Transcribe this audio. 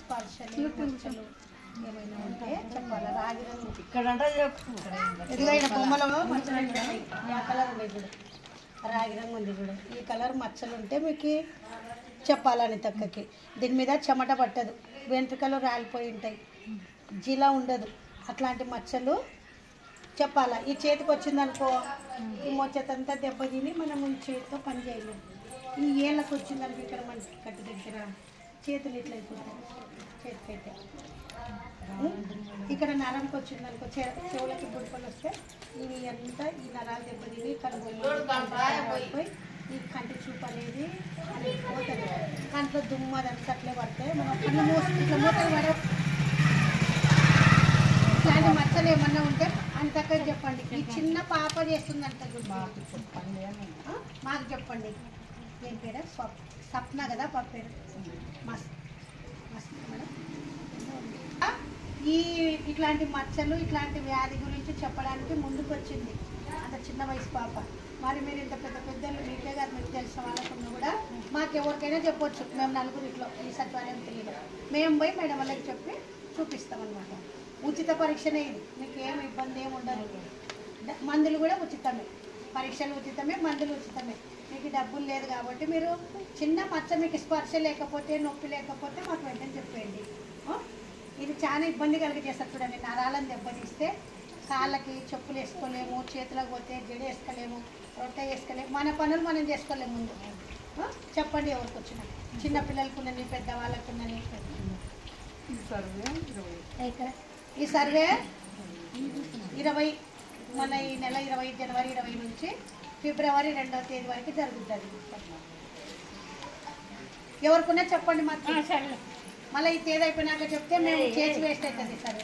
స్పర్శలు మచ్చలు ఏమైనా ఉంటే చెప్పాలి. రాగి రంగు ఇక్కడ ఎదుగైన బొమ్మలో మచ్చలు ఉంటాయి. ఆ కలర్ ఉంది చూడు, రాగి రంగు ఉంది చూడు, ఈ కలర్ మచ్చలు ఉంటే మీకు చెప్పాలని తక్కకి. దీని మీద చెమట పట్టదు, వెంట్రుకలు రాలిపోయి ఉంటాయి, జిలా ఉండదు, అట్లాంటి మచ్చలు చెప్పాలా. ఈ చేతికి వచ్చిందనుకో ఈ మొచ్చతంతా దెబ్బతిని మనం ఈ చేతితో పని చేయలేము. ఈ ఏళ్ళకి వచ్చిందనుకో ఇక్కడ మన కట్టు దగ్గర చేతులు ఇట్లా అయిపోతాయి చేతికైతే. ఇక్కడ నరంకి వచ్చిందనుకో చెవులకి బుడపలు వస్తే ఇవి అంతా ఈ నరాలు దెబ్బతిని కనుగొని ఈ కంటి చూపు అనేది పోతుంది. కంట్లో దుమ్ము అదంతా అట్లే పడితే మనం కళ్ళు మూసి ఇట్లా మూతలు పడ. ఇట్లాంటి మచ్చలు ఏమన్నా ఉంటే అంతక చెప్పండి. ఈ చిన్న పాప చేస్తుందంట మాకు చెప్పండి. ఏం పేరు? స్వప్న కదా పాప పేరు. మేడం ఈ ఇట్లాంటి మచ్చలు ఇట్లాంటి వ్యాధి గురించి చెప్పడానికి ముందుకు వచ్చింది అంత చిన్న వయసు పాప. మరి మీరు ఇంత పెద్ద పెద్దలు మీకే కాదు, మీకు తెలిసిన వాళ్ళకున్నా కూడా మాకు ఎవరికైనా చెప్పొచ్చు. మేము నలుగురు ఇట్లా ఈ సచివాలయం తెలియదు, మేము పోయి మేడం వాళ్ళకి చెప్పి చూపిస్తామన్నమాట. ఉచిత పరీక్షనే ఇది, మీకు ఏమి ఇబ్బంది ఏమి ఉండదు. మందులు కూడా ఉచితమే, పరీక్షలు ఉచితమే, మందులు ఉచితమే. మీకు డబ్బులు లేదు కాబట్టి మీరు చిన్న మచ్చ మీకు స్పర్శ లేకపోతే నొప్పి లేకపోతే మాకు వెంటనే చెప్పేయండి. ఇది చాలా ఇబ్బంది కలిగజేస్తారు చూడండి. నరాలను దెబ్బతీస్తే కాళ్ళకి చెప్పులు వేసుకోలేము, చేతులకు పోతే జడ వేసుకోలేము, రొట్టె వేసుకోలేము, మన పనులు మనం చేసుకోలేము. ముందు చెప్పండి ఎవరికి వచ్చిన, చిన్నపిల్లలకు ఉన్నది, పెద్దవాళ్ళకు ఉన్నది. ఈ సర్వే 20 మన ఈ నెల 20 జనవరి 20 నుంచి ఫిబ్రవరి 2వ తేదీ వరకు జరుగుతుంది. ఎవరికన్నా చెప్పండి మాకు. మళ్ళీ ఈ తేదీ అయిపోయినాక చెప్తే మేము చేసి వేస్ట్ అవుతుంది సరే.